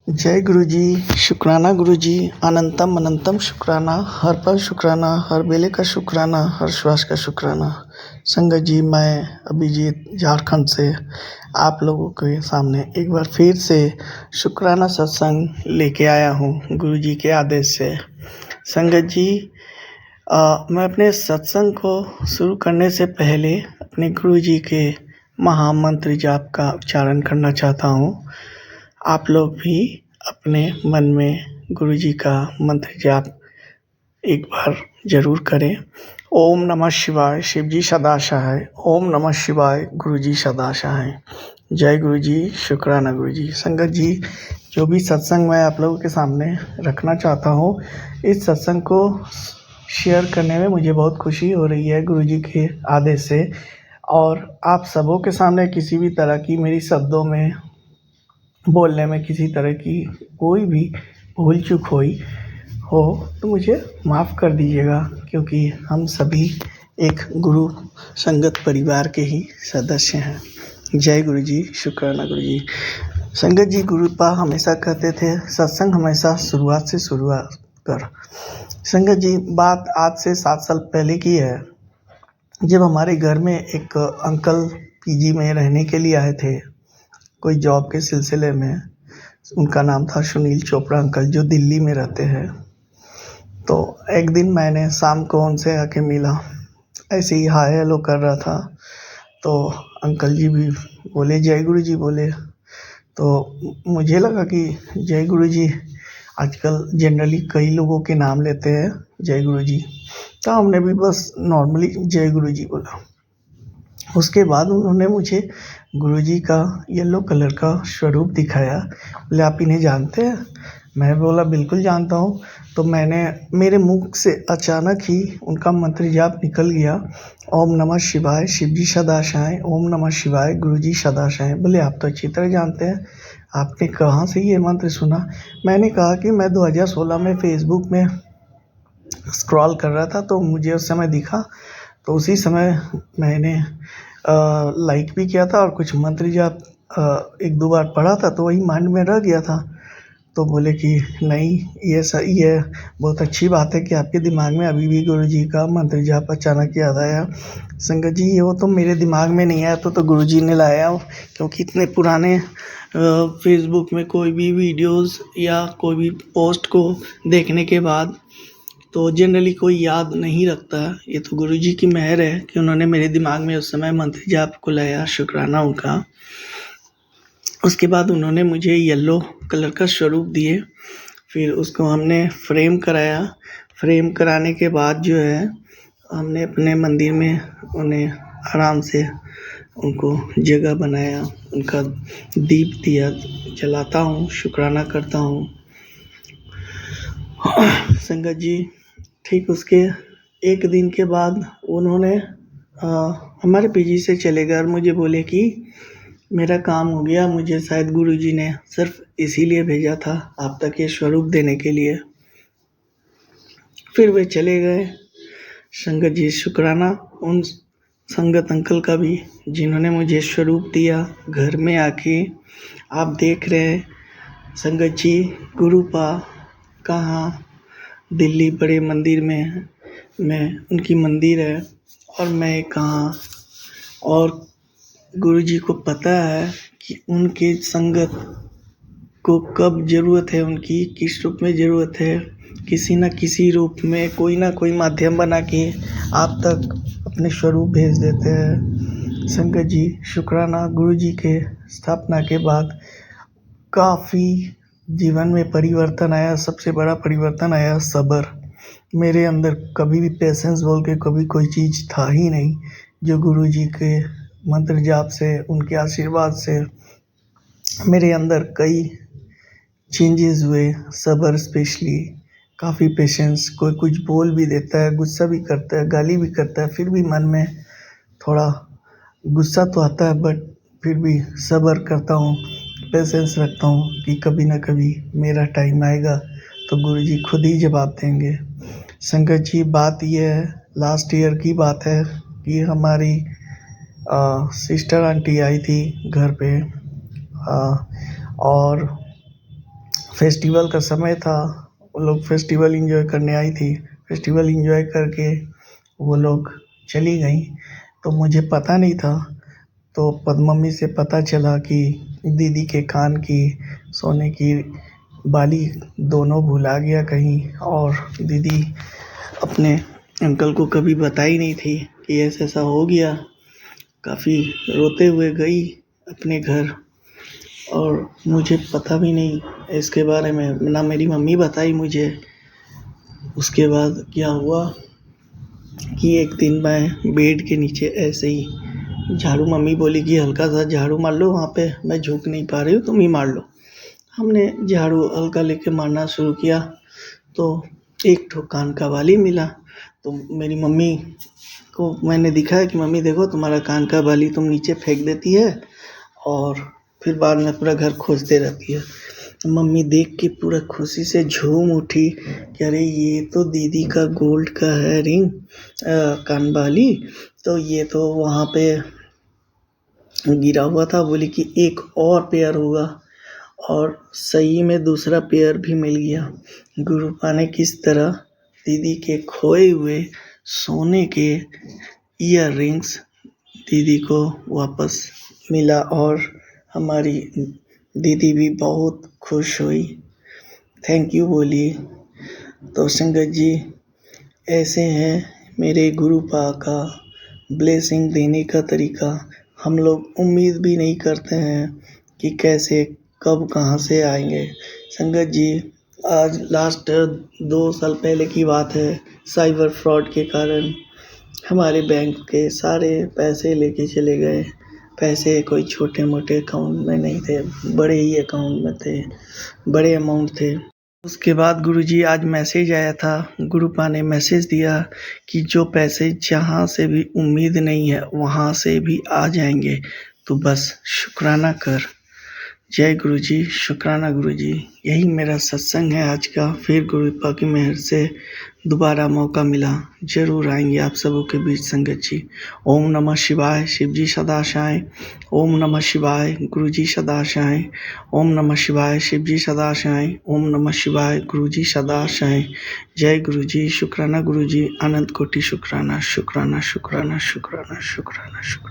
जय गुरु जी। शुक्राना गुरु जी। अनंतम अनंतम शुक्राना, हर पल शुक्राना, हर बेले का शुक्राना, हर श्वास का शुक्राना। संगत जी, मैं अभिजीत झारखंड से आप लोगों के सामने एक बार फिर से शुक्राना सत्संग लेके आया हूँ गुरु जी के आदेश से। संगत जी, मैं अपने सत्संग को शुरू करने से पहले अपने गुरु जी के महामंत्र जाप का उच्चारण करना चाहता हूँ। आप लोग भी अपने मन में गुरु जी का मंत्र जाप एक बार जरूर करें। ओम नमः शिवाय, शिव जी सदा सहाय। ओम नमः शिवाय, गुरु जी सदा सहाय। जय गुरु जी, शुक्राना गुरु जी। संगत जी, जो भी सत्संग मैं आप लोगों के सामने रखना चाहता हूँ, इस सत्संग को शेयर करने में मुझे बहुत खुशी हो रही है गुरु जी के आदेश से। और आप सबों के सामने किसी भी तरह की मेरी शब्दों में बोलने में किसी तरह की कोई भी भूल चूक हुई हो तो मुझे माफ़ कर दीजिएगा, क्योंकि हम सभी एक गुरु संगत परिवार के ही सदस्य हैं। जय गुरु जी, शुक्राना गुरु जी। संगत जी, गुरुपा हमेशा कहते थे सत्संग हमेशा शुरुआत से शुरुआत कर। संगत जी, बात आज से 7 साल पहले की है, जब हमारे घर में एक अंकल पीजी में रहने के लिए आए थे, कोई जॉब के सिलसिले में। उनका नाम था सुनील चोपड़ा अंकल, जो दिल्ली में रहते हैं। तो एक दिन मैंने शाम को उनसे आके मिला, ऐसे ही हाय हेलो कर रहा था, तो अंकल जी भी बोले जय गुरु जी बोले। तो मुझे लगा कि जय गुरु जी आजकल जनरली कई लोगों के नाम लेते हैं जय गुरु जी, तो हमने भी बस नॉर्मली जय गुरु जी बोला। उसके बाद उन्होंने मुझे गुरुजी का येलो कलर का स्वरूप दिखाया। बोले आप इन्हें जानते हैं? मैं बोला बिल्कुल जानता हूँ। तो मेरे मुख से अचानक ही उनका मंत्र जाप निकल गया, ओम नमः शिवाय, शिव जी सदा सहाय। ओम नमः शिवाय, गुरु जी सदा सहाय। बोले आप तो अच्छी तरह जानते हैं, आपने कहाँ से ये मंत्र सुना? मैंने कहा कि मैं 2016 में फेसबुक में स्क्रॉल कर रहा था, तो मुझे उस समय दिखा, तो उसी समय मैंने लाइक भी किया था और कुछ मंत्र जाप 1-2 बार पढ़ा था, तो वही माइंड में रह गया था। तो बोले कि नहीं, ये सही है, बहुत अच्छी बात है कि आपके दिमाग में अभी भी गुरु जी का मंत्र जाप अचानक याद आया। संगत जी, ये वो तो मेरे दिमाग में नहीं आया, तो गुरु जी ने लाया, क्योंकि इतने पुराने फेसबुक में कोई भी वीडियोस या कोई भी पोस्ट को देखने के बाद तो जनरली कोई याद नहीं रखता। ये तो गुरु जी की मेहर है कि उन्होंने मेरे दिमाग में उस समय मंत्र जाप को लाया, शुक्राना उनका। उसके बाद उन्होंने मुझे येलो कलर का स्वरूप दिए, फिर उसको हमने फ्रेम कराया। फ्रेम कराने के बाद जो है, हमने अपने मंदिर में उन्हें आराम से उनको जगह बनाया, उनका दीप दिया जलाता हूँ, शुक्राना करता हूँ। संगत जी, ठीक उसके एक दिन के बाद उन्होंने हमारे पीजी से चले गए और मुझे बोले कि मेरा काम हो गया, मुझे शायद गुरुजी ने सिर्फ इसीलिए भेजा था आप तक ये स्वरूप देने के लिए। फिर वे चले गए। संगत जी, शुक्राना उन संगत अंकल का भी, जिन्होंने मुझे स्वरूप दिया घर में आके। आप देख रहे हैं संगत जी, गुरुपा कहाँ दिल्ली बड़े मंदिर में उनकी मंदिर है, और मैं कहाँ। और गुरुजी को पता है कि उनके संगत को कब ज़रूरत है, उनकी किस रूप में ज़रूरत है। किसी न किसी रूप में कोई ना कोई माध्यम बना के आप तक अपने स्वरूप भेज देते हैं। संगत जी, शुक्राना गुरुजी के स्थापना के बाद काफ़ी जीवन में परिवर्तन आया। सबसे बड़ा परिवर्तन आया सब्र। मेरे अंदर कभी भी पेशेंस बोल के कभी कोई चीज़ था ही नहीं, जो गुरुजी के मंत्र जाप से, उनके आशीर्वाद से मेरे अंदर कई चेंजेस हुए। सब्र स्पेशली, काफ़ी पेशेंस। कोई कुछ बोल भी देता है, गुस्सा भी करता है, गाली भी करता है, फिर भी मन में थोड़ा गुस्सा तो आता है, बट फिर भी सब्र करता हूँ, पेशेंस रखता हूँ कि कभी ना कभी मेरा टाइम आएगा तो गुरुजी खुद ही जवाब देंगे। संगत जी, बात यह है, लास्ट ईयर की बात है कि हमारी सिस्टर आंटी आई थी घर पे, और फेस्टिवल का समय था। वो लोग फेस्टिवल एंजॉय करने आई थी। फेस्टिवल एंजॉय करके वो लोग चली गई, तो मुझे पता नहीं था। तो मम्मी से पता चला कि दीदी के कान की सोने की बाली दोनों भुला गया कहीं, और दीदी अपने अंकल को कभी बताई नहीं थी कि ऐसा ऐसा हो गया। काफ़ी रोते हुए गई अपने घर, और मुझे पता भी नहीं इसके बारे में, ना मेरी मम्मी बताई मुझे। उसके बाद क्या हुआ कि एक दिन मैं बेड के नीचे ऐसे ही झाड़ू, मम्मी बोली कि हल्का सा झाड़ू मार लो वहाँ पे, मैं झुक नहीं पा रही हूँ, तुम ही मार लो। हमने झाड़ू हल्का लेके मारना शुरू किया, तो एक ठो कान का बाली मिला। तो मेरी मम्मी को मैंने दिखाया कि मम्मी देखो, तुम्हारा कान का बाली तुम नीचे फेंक देती है और फिर बाद में पूरा घर खोजते रहती है। मम्मी देख के पूरा खुशी से झूम उठी कि अरे ये तो दीदी का गोल्ड का है रिंग, कान बाली, तो ये तो वहाँ पे गिरा हुआ था। बोली कि एक और पेयर होगा, और सही में दूसरा पेयर भी मिल गया। गुरुपा ने किस तरह दीदी के खोए हुए सोने के ईयर रिंग्स दीदी को वापस मिला, और हमारी दीदी भी बहुत खुश हुई, थैंक यू बोली। तो संगत जी, ऐसे हैं मेरे गुरुपा का ब्लेसिंग देने का तरीका। हम लोग उम्मीद भी नहीं करते हैं कि कैसे कब कहाँ से आएंगे। संगत जी, आज लास्ट 2 साल पहले की बात है। साइबर फ्रॉड के कारण हमारे बैंक के सारे पैसे लेके चले गए। पैसे कोई छोटे मोटे अकाउंट में नहीं थे, बड़े ही अकाउंट में थे, बड़े अमाउंट थे। उसके बाद गुरुजी आज मैसेज आया था, गुरुपा ने मैसेज दिया कि जो पैसे जहाँ से भी उम्मीद नहीं है वहाँ से भी आ जाएंगे, तो बस शुक्राना कर। जय गुरुजी, शुक्राना गुरुजी। यही मेरा सत्संग है आज का। फिर गुरुपा की मेहर से दोबारा मौका मिला, जरूर आएंगे आप सबों के बीच संगत जी। ओम नमः शिवाय, शिव जी सदा साएं। ओम नमः शिवाय, गुरु जी सदा साएं। ओम नमः शिवाय, शिव जी सदा साएं। ओम नमः शिवाय, गुरु जी सदा साएं। जय गुरु जी, शुक्राना गुरु जी, अनंत कोटि शुक्राना, शुक्राना शुक्राना शुक्राना शुक्राना शुक्राना।